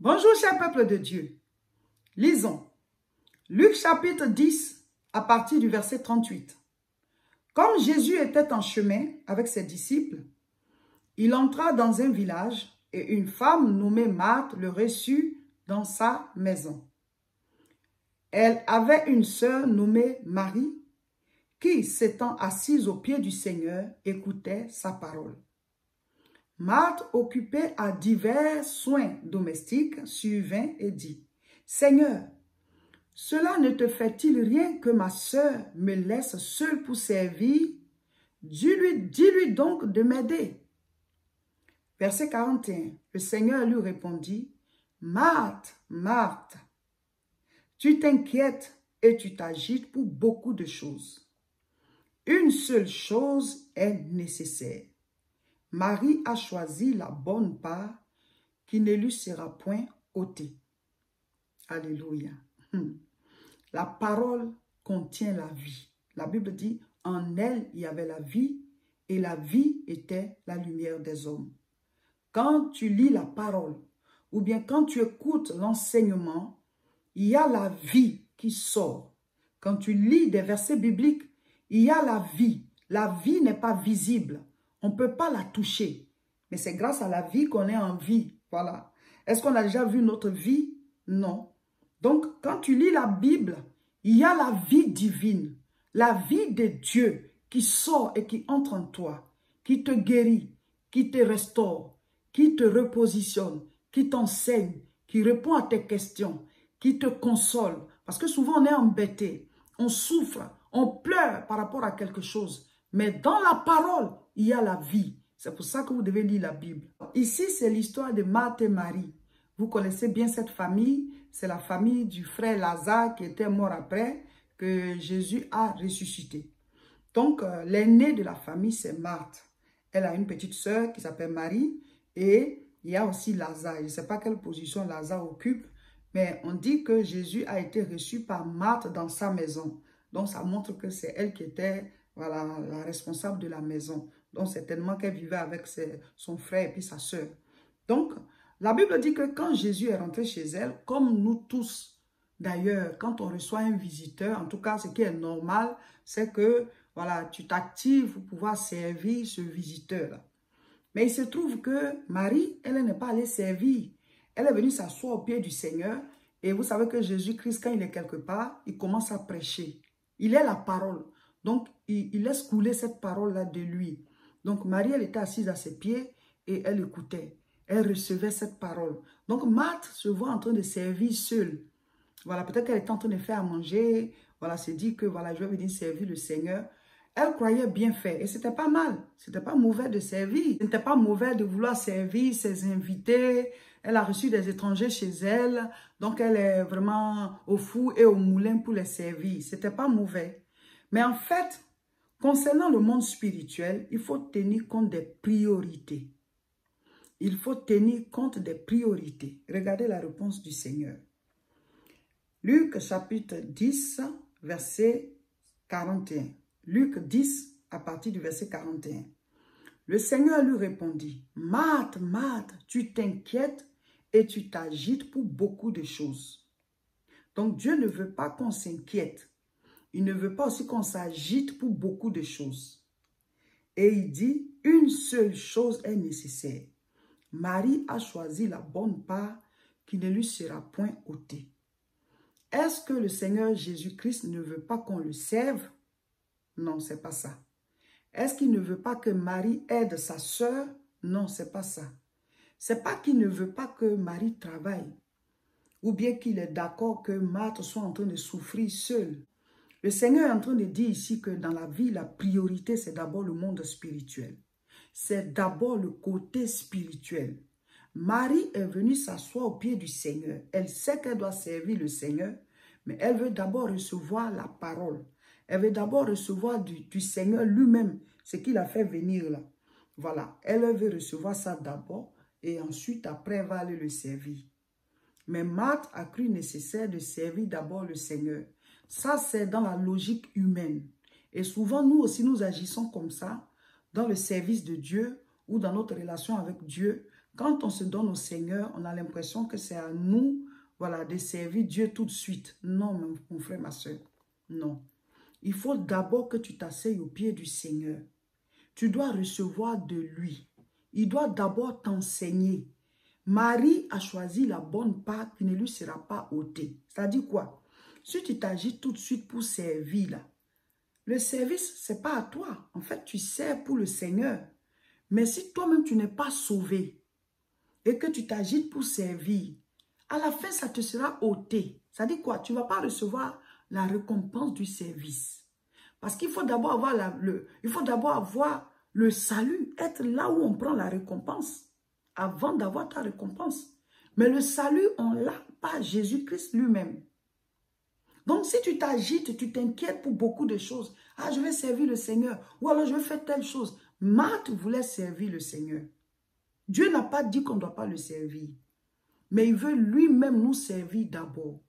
Bonjour, cher peuple de Dieu. Lisons. Luc chapitre 10, à partir du verset 38. Comme Jésus était en chemin avec ses disciples, il entra dans un village et une femme nommée Marthe le reçut dans sa maison. Elle avait une sœur nommée Marie qui, s'étant assise aux pieds du Seigneur, écoutait sa parole. Marthe, occupée à divers soins domestiques, survint et dit, « Seigneur, cela ne te fait-il rien que ma sœur me laisse seule pour servir? Dis-lui donc de m'aider. » Verset 41, le Seigneur lui répondit, « Marthe, Marthe, tu t'inquiètes et tu t'agites pour beaucoup de choses. Une seule chose est nécessaire. Marie a choisi la bonne part qui ne lui sera point ôtée. » Alléluia. La parole contient la vie. La Bible dit, en elle, il y avait la vie et la vie était la lumière des hommes. Quand tu lis la parole ou bien quand tu écoutes l'enseignement, il y a la vie qui sort. Quand tu lis des versets bibliques, il y a la vie. La vie n'est pas visible. On ne peut pas la toucher. Mais c'est grâce à la vie qu'on est en vie. Voilà. Est-ce qu'on a déjà vu notre vie? Non. Donc, quand tu lis la Bible, il y a la vie divine. La vie de Dieu qui sort et qui entre en toi. Qui te guérit, qui te restaure, qui te repositionne, qui t'enseigne, qui répond à tes questions, qui te console. Parce que souvent, on est embêté, on souffre, on pleure par rapport à quelque chose. Mais dans la parole, il y a la vie. C'est pour ça que vous devez lire la Bible. Ici, c'est l'histoire de Marthe et Marie. Vous connaissez bien cette famille. C'est la famille du frère Lazare qui était mort après que Jésus a ressuscité. Donc, l'aînée de la famille, c'est Marthe. Elle a une petite sœur qui s'appelle Marie. Et il y a aussi Lazare. Je ne sais pas quelle position Lazare occupe. Mais on dit que Jésus a été reçu par Marthe dans sa maison. Donc, ça montre que c'est elle qui était... Voilà, la responsable de la maison. Donc, certainement qu'elle vivait avec son frère et puis sa sœur. Donc, la Bible dit que quand Jésus est rentré chez elle, comme nous tous, d'ailleurs, quand on reçoit un visiteur, en tout cas, ce qui est normal, c'est que, voilà, tu t'actives pour pouvoir servir ce visiteur-là. Mais il se trouve que Marie, elle n'est pas allée servir. Elle est venue s'asseoir au pied du Seigneur. Et vous savez que Jésus-Christ, quand il est quelque part, il commence à prêcher. Il est la parole. Donc, il laisse couler cette parole-là de lui. Donc, Marie, elle était assise à ses pieds et elle écoutait. Elle recevait cette parole. Donc, Marthe se voit en train de servir seule. Voilà, peut-être qu'elle était en train de faire à manger. Voilà, se dit que, voilà, je vais venir servir le Seigneur. Elle croyait bien faire et c'était pas mal. C'était pas mauvais de servir. Ce n'était pas mauvais de vouloir servir ses invités. Elle a reçu des étrangers chez elle. Donc, elle est vraiment au four et au moulin pour les servir. C'était pas mauvais. Mais en fait, concernant le monde spirituel, il faut tenir compte des priorités. Il faut tenir compte des priorités. Regardez la réponse du Seigneur. Luc chapitre 10, verset 41. Luc 10, à partir du verset 41. Le Seigneur lui répondit, « Marthe, Marthe, tu t'inquiètes et tu t'agites pour beaucoup de choses. » Donc Dieu ne veut pas qu'on s'inquiète. Il ne veut pas aussi qu'on s'agite pour beaucoup de choses. Et il dit, une seule chose est nécessaire. Marie a choisi la bonne part qui ne lui sera point ôtée. Est-ce que le Seigneur Jésus-Christ ne veut pas qu'on le serve? Non, c'est pas ça. Est-ce qu'il ne veut pas que Marie aide sa sœur? Non, c'est pas ça. C'est pas qu'il ne veut pas que Marie travaille. Ou bien qu'il est d'accord que Marthe soit en train de souffrir seule. Le Seigneur est en train de dire ici que dans la vie, la priorité, c'est d'abord le monde spirituel. C'est d'abord le côté spirituel. Marie est venue s'asseoir au pied du Seigneur. Elle sait qu'elle doit servir le Seigneur, mais elle veut d'abord recevoir la parole. Elle veut d'abord recevoir du Seigneur lui-même, ce qu'il a fait venir là. Voilà, elle veut recevoir ça d'abord et ensuite, après, elle va aller le servir. Mais Marthe a cru nécessaire de servir d'abord le Seigneur. Ça, c'est dans la logique humaine. Et souvent, nous aussi, nous agissons comme ça dans le service de Dieu ou dans notre relation avec Dieu. Quand on se donne au Seigneur, on a l'impression que c'est à nous, voilà, de servir Dieu tout de suite. Non, mon frère, ma soeur, non. Il faut d'abord que tu t'asseyes au pied du Seigneur. Tu dois recevoir de lui. Il doit d'abord t'enseigner. Marie a choisi la bonne part qui ne lui sera pas ôtée. C'est-à-dire quoi? Si tu t'agis tout de suite pour servir, là, le service, ce n'est pas à toi. En fait, tu sers pour le Seigneur. Mais si toi-même, tu n'es pas sauvé et que tu t'agites pour servir, à la fin, ça te sera ôté. Ça dit quoi? Tu ne vas pas recevoir la récompense du service. Parce qu'il faut d'abord avoir le salut, être là où on prend la récompense, avant d'avoir ta récompense. Mais le salut, on l'a par Jésus-Christ lui-même. Donc, si tu t'agites, tu t'inquiètes pour beaucoup de choses. Ah, je vais servir le Seigneur. Ou alors, je vais faire telle chose. Marthe voulait servir le Seigneur. Dieu n'a pas dit qu'on ne doit pas le servir. Mais il veut lui-même nous servir d'abord.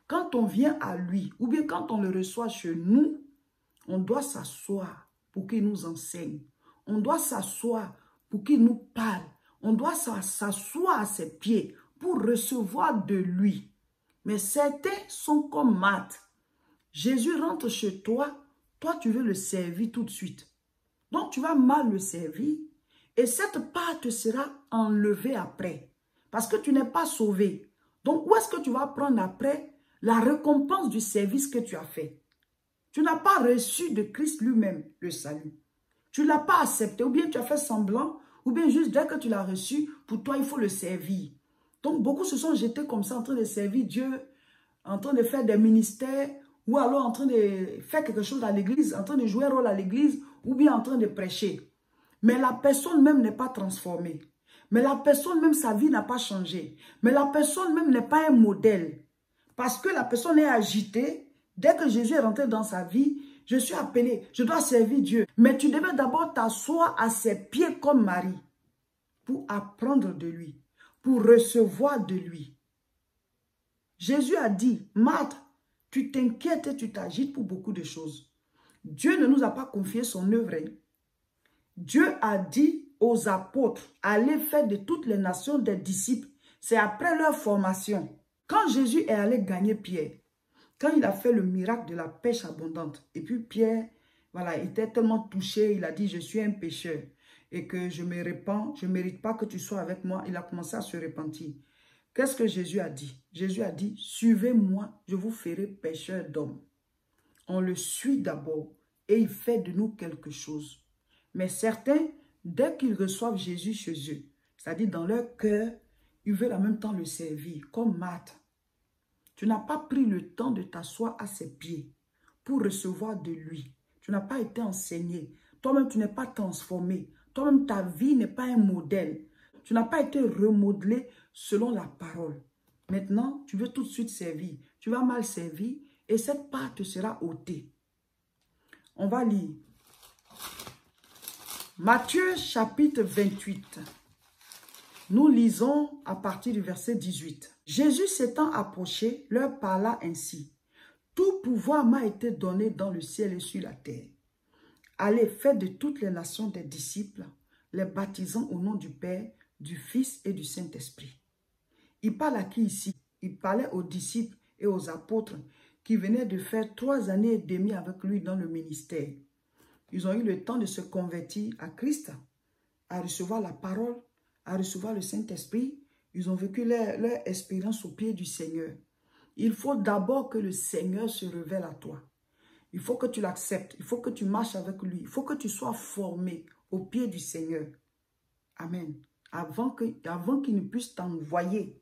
Quand on vient à lui, ou bien quand on le reçoit chez nous, on doit s'asseoir pour qu'il nous enseigne. On doit s'asseoir pour qu'il nous parle. On doit s'asseoir à ses pieds pour recevoir de lui. Mais certains sont comme Marthe. Jésus rentre chez toi, toi tu veux le servir tout de suite. Donc tu vas mal le servir et cette part te sera enlevée après. Parce que tu n'es pas sauvé. Donc où est-ce que tu vas prendre après la récompense du service que tu as fait? Tu n'as pas reçu de Christ lui-même le salut. Tu ne l'as pas accepté ou bien tu as fait semblant ou bien juste dès que tu l'as reçu, pour toi il faut le servir. Donc, beaucoup se sont jetés comme ça en train de servir Dieu, en train de faire des ministères, ou alors en train de faire quelque chose à l'église, en train de jouer un rôle à l'église, ou bien en train de prêcher. Mais la personne même n'est pas transformée. Mais la personne même, sa vie n'a pas changé. Mais la personne même n'est pas un modèle. Parce que la personne est agitée. Dès que Jésus est rentré dans sa vie, je suis appelé, je dois servir Dieu. Mais tu devais d'abord t'asseoir à ses pieds comme Marie, pour apprendre de lui, pour recevoir de lui. Jésus a dit, Marthe, tu t'inquiètes et tu t'agites pour beaucoup de choses. Dieu ne nous a pas confié son œuvre. Dieu a dit aux apôtres, allez faire de toutes les nations des disciples. C'est après leur formation. Quand Jésus est allé gagner Pierre, quand il a fait le miracle de la pêche abondante, et puis Pierre, voilà, était tellement touché, il a dit, je suis un pécheur et que je me répands, je ne mérite pas que tu sois avec moi. Il a commencé à se repentir. Qu'est-ce que Jésus a dit? Jésus a dit, suivez-moi, je vous ferai pécheurs d'hommes. On le suit d'abord et il fait de nous quelque chose. Mais certains, dès qu'ils reçoivent Jésus chez eux, c'est-à-dire dans leur cœur, ils veulent en même temps le servir, comme Marthe. Tu n'as pas pris le temps de t'asseoir à ses pieds pour recevoir de lui. Tu n'as pas été enseigné. Toi-même, tu n'es pas transformé. Toi-même, ta vie n'est pas un modèle. Tu n'as pas été remodelé selon la parole. Maintenant, tu veux tout de suite servir. Tu vas mal servir et cette part te sera ôtée. On va lire. Matthieu chapitre 28. Nous lisons à partir du verset 18. Jésus s'étant approché, leur parla ainsi. Tout pouvoir m'a été donné dans le ciel et sur la terre. Allez, faites de toutes les nations des disciples, les baptisant au nom du Père, du Fils et du Saint-Esprit. Il parle à qui ici? Il parlait aux disciples et aux apôtres qui venaient de faire 3 années et demie avec lui dans le ministère. Ils ont eu le temps de se convertir à Christ, à recevoir la parole, à recevoir le Saint-Esprit. Ils ont vécu leur expérience au pied du Seigneur. Il faut d'abord que le Seigneur se révèle à toi. Il faut que tu l'acceptes. Il faut que tu marches avec lui. Il faut que tu sois formé au pied du Seigneur. Amen. Avant qu'il ne puisse t'envoyer.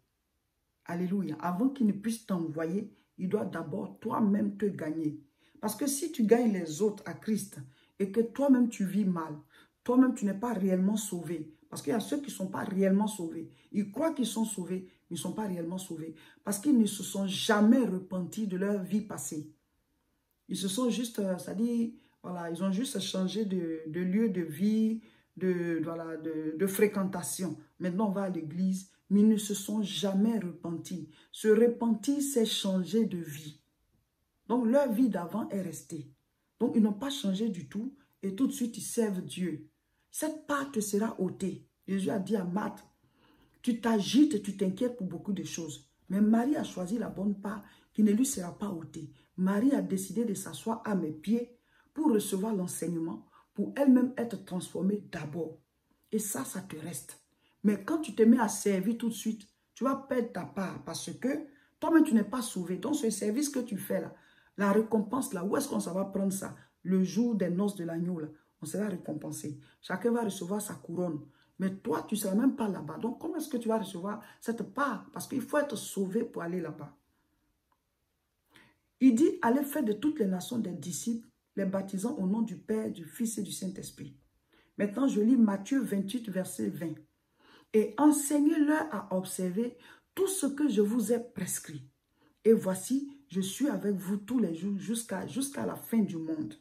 Alléluia. Avant qu'il ne puisse t'envoyer, il doit d'abord toi-même te gagner. Parce que si tu gagnes les autres à Christ et que toi-même tu vis mal, toi-même tu n'es pas réellement sauvé. Parce qu'il y a ceux qui ne sont pas réellement sauvés. Ils croient qu'ils sont sauvés, mais ils ne sont pas réellement sauvés. Parce qu'ils ne se sont jamais repentis de leur vie passée. Ils se sont juste, c'est-à-dire, voilà, ils ont juste changé de lieu de vie, de fréquentation. Maintenant, on va à l'église, mais ils ne se sont jamais repentis. Se repentir, c'est changer de vie. Donc, leur vie d'avant est restée. Donc, ils n'ont pas changé du tout et tout de suite, ils servent Dieu. Cette part te sera ôtée. Jésus a dit à Marthe, Tu t'agites, tu t'inquiètes pour beaucoup de choses. Mais Marie a choisi la bonne part qui ne lui sera pas ôtée. Marie a décidé de s'asseoir à mes pieds pour recevoir l'enseignement, pour elle-même être transformée d'abord. Et ça te reste. Mais quand tu te mets à servir tout de suite, tu vas perdre ta part parce que toi-même, tu n'es pas sauvé. Donc, ce service que tu fais là, la récompense là, où est-ce qu'on va prendre ça? Le jour des noces de l'agneau là, on sera récompensé. Chacun va recevoir sa couronne. Mais toi, tu ne seras même pas là-bas. Donc, comment est-ce que tu vas recevoir cette part? Parce qu'il faut être sauvé pour aller là-bas. Il dit, allez faire de toutes les nations des disciples, les baptisant au nom du Père, du Fils et du Saint-Esprit. Maintenant, je lis Matthieu 28, verset 20. Et enseignez-leur à observer tout ce que je vous ai prescrit. Et voici, je suis avec vous tous les jours jusqu'à la fin du monde.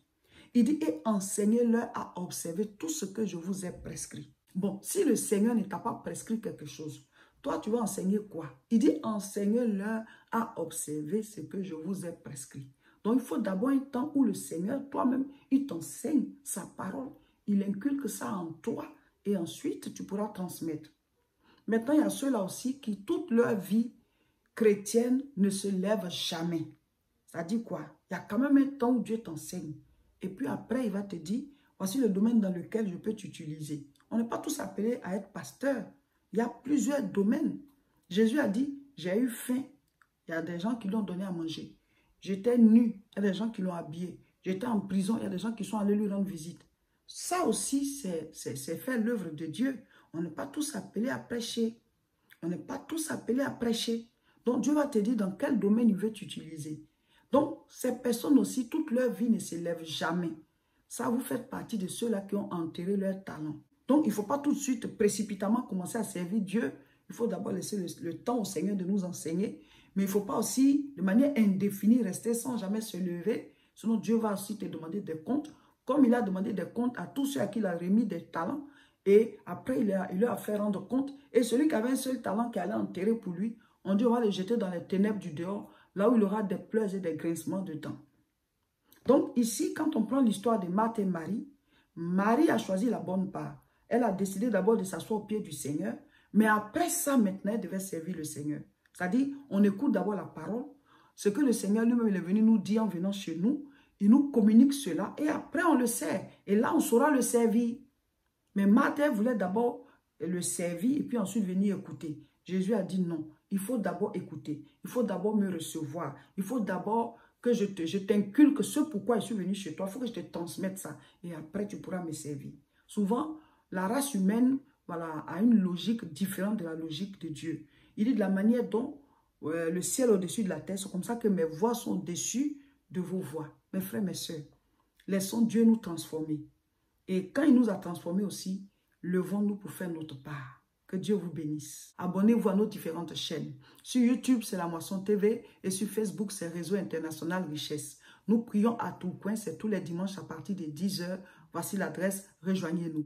Il dit, et enseignez-leur à observer tout ce que je vous ai prescrit. Bon, si le Seigneur ne t'a pas prescrit quelque chose, toi, tu vas enseigner quoi? Il dit, enseignez-leur à observer ce que je vous ai prescrit. Donc, il faut d'abord un temps où le Seigneur, toi-même, il t'enseigne sa parole. Il inculque ça en toi et ensuite, tu pourras transmettre. Maintenant, il y a ceux-là aussi qui, toute leur vie chrétienne, ne se lèvent jamais. Ça dit quoi? Il y a quand même un temps où Dieu t'enseigne. Et puis après, il va te dire, voici le domaine dans lequel je peux t'utiliser. On n'est pas tous appelés à être pasteurs. Il y a plusieurs domaines. Jésus a dit, j'ai eu faim. Il y a des gens qui l'ont donné à manger. J'étais nu. Il y a des gens qui l'ont habillé. J'étais en prison. Il y a des gens qui sont allés lui rendre visite. Ça aussi, c'est faire l'œuvre de Dieu. On n'est pas tous appelés à prêcher. On n'est pas tous appelés à prêcher. Donc, Dieu va te dire dans quel domaine il veut t'utiliser. Donc, ces personnes aussi, toute leur vie ne se lèvent jamais. Ça, vous faites partie de ceux-là qui ont enterré leur talent. Donc, il ne faut pas tout de suite précipitamment commencer à servir Dieu. Il faut d'abord laisser le temps au Seigneur de nous enseigner. Mais il ne faut pas aussi, de manière indéfinie, rester sans jamais se lever. Sinon, Dieu va aussi te demander des comptes. Comme il a demandé des comptes à tous ceux à qui il a remis des talents. Et après, il leur a fait rendre compte. Et celui qui avait un seul talent qui allait enterrer pour lui, on dit on va le jeter dans les ténèbres du dehors, là où il aura des pleurs et des grincements dedans. Donc ici, quand on prend l'histoire de Marthe et Marie, Marie a choisi la bonne part. Elle a décidé d'abord de s'asseoir au pied du Seigneur, mais après ça, maintenant, elle devait servir le Seigneur. C'est-à-dire, on écoute d'abord la parole, ce que le Seigneur lui-même est venu nous dire en venant chez nous, il nous communique cela, et après on le sert. Et là, on saura le servir. Mais Marthe voulait d'abord le servir et puis ensuite venir écouter. Jésus a dit non, il faut d'abord écouter, il faut d'abord me recevoir, il faut d'abord que je t'inculque ce pourquoi je suis venu chez toi, il faut que je te transmette ça et après tu pourras me servir. Souvent, la race humaine a une logique différente de la logique de Dieu. Il dit de la manière dont le ciel au-dessus de la terre, c'est comme ça que mes voix sont au-dessus de vos voix. Mes frères, mes soeurs, laissons Dieu nous transformer. Et quand il nous a transformés aussi, levons-nous pour faire notre part. Que Dieu vous bénisse. Abonnez-vous à nos différentes chaînes. Sur YouTube, c'est La Moisson TV et sur Facebook, c'est Réseau International Richesse. Nous prions à tout coin, c'est tous les dimanches à partir de 10 h. Voici l'adresse, rejoignez-nous.